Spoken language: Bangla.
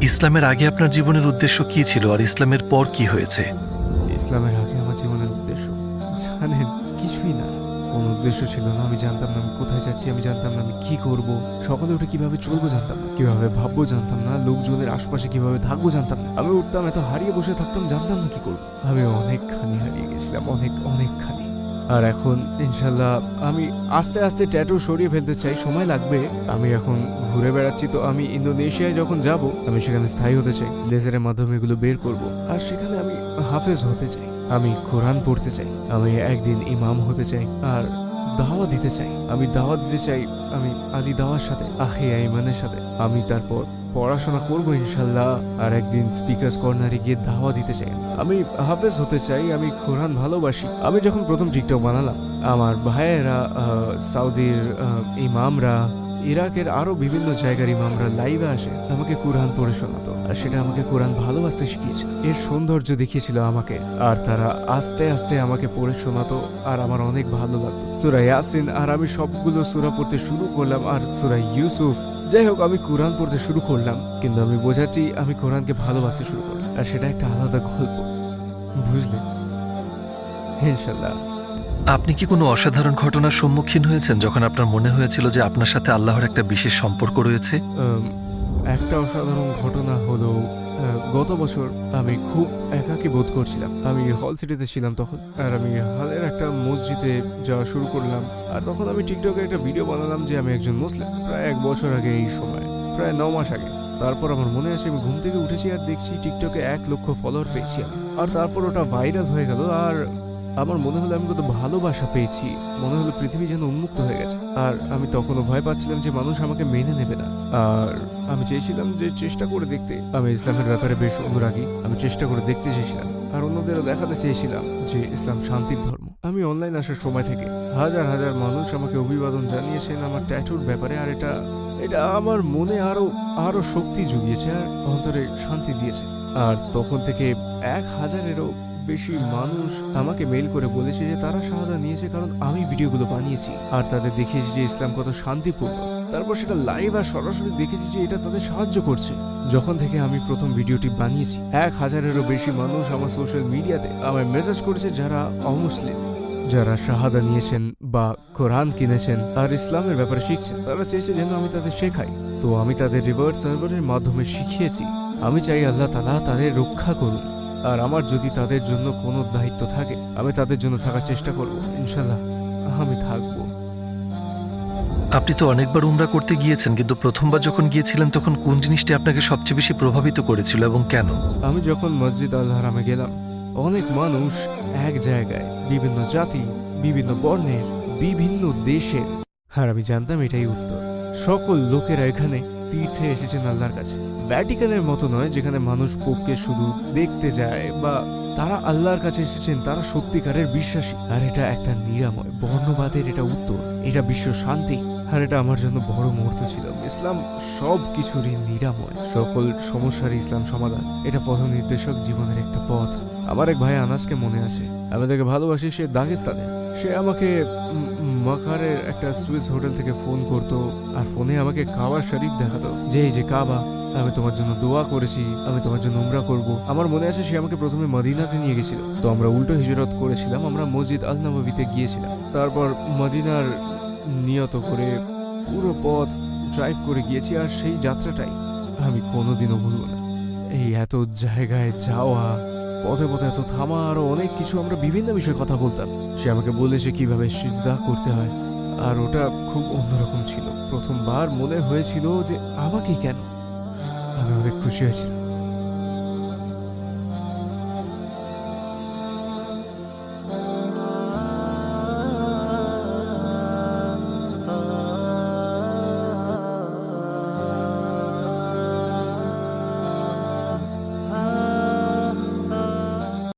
ইসলামের আগে আপনার জীবনের উদ্দেশ্য কি ছিল আর ইসলামের পর কি হয়েছে? ইসলামের আগে আমার জীবনের উদ্দেশ্য জানেন কিছুই না। কোনো উদ্দেশ্য ছিল না। আমি জানতাম না আমি কোথায় যাচ্ছি, আমি জানতাম না আমি কি করব, সকালে উঠে কিভাবে চলবো জানতাম না, কিভাবে ভাববো জানতাম না, লোকজনের আশপাশে কিভাবে থাকবো জানতাম না। আমি উঠতাম এত হারিয়ে বসে থাকতাম, জানতাম না কি করবো। আমি অনেকখানি হারিয়ে গেছিলাম, অনেকখানি। আর এখন ইনশাল্লাহ আমি আস্তে আস্তে ট্যাটু সরিয়ে ফেলতে চাই, সময় লাগবে। আমি এখন ঘুরে বেড়াচ্ছি, তো আমি ইন্দোনেশিয়ায় যখন যাব আমি সেখানে স্থায়ী হতে চাই, লেজারের মাধ্যমে এগুলো বের করব। আর সেখানে আমি হাফেজ হতে চাই, আমি কোরআন পড়তে চাই, আমি একদিন ইমাম হতে চাই আর দাওয়া দিতে চাই। আমি দাওয়া দিতে চাই আমি আলী দাওয়ার সাথে, আখি আইমানের সাথে। আমি তারপর পড়াশোনা করবো ইনশাল্লাহ, আর একদিন স্পিকার্স কর্নারে গিয়ে দাওয়া দিতে চাই। আমি হাফেজ হতে চাই, আমি কোরআন ভালোবাসি। আমি যখন প্রথম টিকটক বানালাম, আমার ভাইয়েরা, সৌদির ইমামরা, ইরাকের আরো বিভিন্ন জায়গার ইমামরা লাইভে আসে, আমাকে কোরআন পড়ে শোনাতো, আর সেটা আমাকে কোরআন ভালোবাসতে শিখিয়েছিল। এর সৌন্দর্য দেখিয়েছিল আমাকে, আর তারা আস্তে আস্তে আমাকে পড়ে শোনাতো, আর আমার অনেক ভালো লাগতো। সূরা ইয়াসিন, আর আমি সবগুলো সূরা পড়তে শুরু করলাম, আর সূরা ইউসুফ। যাই হোক, আমি কোরআন পড়তে শুরু করলাম, কিন্তু আমি বোঝাচ্ছি আমি কোরআনকে ভালোবাসতে শুরু করলাম, আর সেটা একটা আলাদা গল্প, বুঝলেন? ইনশাল্লাহ। আপনি কি কোনো অসাধারণ ঘটনার সম্মুখীন হয়েছেন যখন আপনার মনে হয়েছিল যে আপনার সাথে আল্লাহর একটা বিশেষ সম্পর্ক রয়েছে? একটা অসাধারণ ঘটনা হলো, গত বছর আমি খুব একাকী বোধ করছিলাম। আমি হল সিটিতে ছিলাম তখন, আর আমি হলের একটা মসজিদে যাওয়া শুরু করলাম। আর তখন আমি টিকটকে একটা ভিডিও বানালাম যে আমি একজন মুসলিম, প্রায় 1 বছর আগে এই সময়, প্রায় 9 মাস আগে। তারপর আমার মনে আছে আমি ঘুম থেকে উঠেছি আর দেখছি টিকটকে 1 লক্ষ ফলোয়ার পেয়েছি আমি। আর তারপর ওটা ভাইরাল হয়ে গেল, আর আমার মনে হলো আমি কত ভালোবাসা পেয়েছি, মনে হলো পৃথিবী যেন উন্মুক্ত হয়ে গেছে। আর আমি তখনও ভয় পাচ্ছিলাম যে মানুষ আমাকে মেনে নেবে না। আর আমি চেয়েছিলাম যে চেষ্টা করে দেখতে, আমি ইসলামের ব্যাপারে বেশ অনুরাগী, আমি চেষ্টা করে দেখতে চেয়েছিলাম, আর অন্যদেরও দেখাতে চেয়েছিলাম যে ইসলাম শান্তির ধর্ম। আমি অনলাইন আসার সময় থেকে হাজার হাজার মানুষ আমাকে অভিবাদন জানিয়েছেন আমার ট্যাটুর ব্যাপারে, আর এটা আমার মনে আরো শক্তি জুগিয়েছে আর অন্তরে শান্তি দিয়েছে। আর তখন থেকে 1000-এরও বেশি মানুষ আমাকে মেইল করে বলেছে যে তারা শাহাদা নিয়েছে কারণ আমি ভিডিওগুলো বানিয়েছি, আর তাদের দেখিয়েছি যে ইসলাম কত শান্তিপূর্ণ। তারপর সেটা লাইভ আর সরাসরি দেখেছি যে এটা তাদের সাহায্য করছে। যখন থেকে আমি প্রথম ভিডিওটি বানিয়েছি, 1000-এরও বেশি মানুষ আমার সোশ্যাল মিডিয়াতে আমায় মেসেজ করেছে, যারা অমুসলিম, যারা শাহাদা নিয়েছেন বা কোরআন কিনেছেন আর ইসলামের ব্যাপারে শিখছেন। তারা চেয়েছে যেন আমি তাদের শেখাই, তো আমি তাদের রিভার্স সার্ভারের মাধ্যমে শিখিয়েছি। আমি চাই আল্লাহ তাআলা তাদের রক্ষা করুন, আর আমার যদি তাদের জন্য কোনো দায়িত্ব থাকে আমি তাদের জন্য থাকার চেষ্টা করব। ইনশাল্লাহ আমি থাকবো। আপনি তো অনেকবার উমরা করতে গিয়েছেন, কিন্তু প্রথমবার যখন গিয়েছিলেন তখন কোন জিনিসটি আপনাকে সবচেয়ে বেশি প্রভাবিত করেছিল এবং কেন? আমি যখন মসজিদ আল হারামে গেলাম, অনেক মানুষ এক জায়গায়, বিভিন্ন জাতি, বিভিন্ন বর্ণের, বিভিন্ন দেশের, আর আমি জানতাম এটাই উত্তর। সকল লোকেরা এখানে তীর্থে এসেছেন আল্লাহর কাছে। ভ্যাটিকানের মতো নয় যেখানে মানুষ পোপকে শুধু দেখতে যায়, বা তারা আল্লাহর কাছে এসেছেন, তারা সত্যিকারের বিশ্বাসী। আর এটা একটা নিরাময়, বর্ণবাদের এটা উত্তর, এটা বিশ্ব শান্তি। আর এটা আমার জন্য বড় মুহূর্ত ছিল। ইসলাম সব কিছুরই নিরাময়, সকল সমস্যার ইসলাম সমাধান। এটা পথ নির্দেশক, জীবনের একটা পথ। আমার এক ভাই আনাসকে মনে আছে, আমি তাকে ভালোবাসি, সে দাগেস্তানে। সে আমাকে মাকারের একটা সুইস হোটেল থেকে ফোন করতো, আর ফোনে আমাকে কাবা শরীফ দেখাতো যে এই যে কাবা, আমি তোমার জন্য দোয়া করেছি, আমি তোমার জন্য উমরা করব। আমার মনে আছে সে আমাকে প্রথমে মদিনাতে নিয়ে গেছিল, তো আমরা উল্টো হিজরত করেছিলাম, আমরা মসজিদ আল নববীতে গিয়েছিলাম। তারপর মদিনার নিয়ত করে পুরো পথ ড্রাইভ করে গিয়েছি, আর সেই যাত্রাটাই আমি কোনোদিনও ভুলব না। এই এত জায়গায় যাওয়া, পথে পথে এত থামা, আরো অনেক কিছু, আমরা বিভিন্ন বিষয়ে কথা বলতাম। সে আমাকে বলেছে কিভাবে সিজদা করতে হয়, আর ওটা খুব অন্যরকম ছিল। প্রথমবার মনে হয়েছিল যে আমাকেই কেন। আমি অনেক খুশি হয়েছিলাম।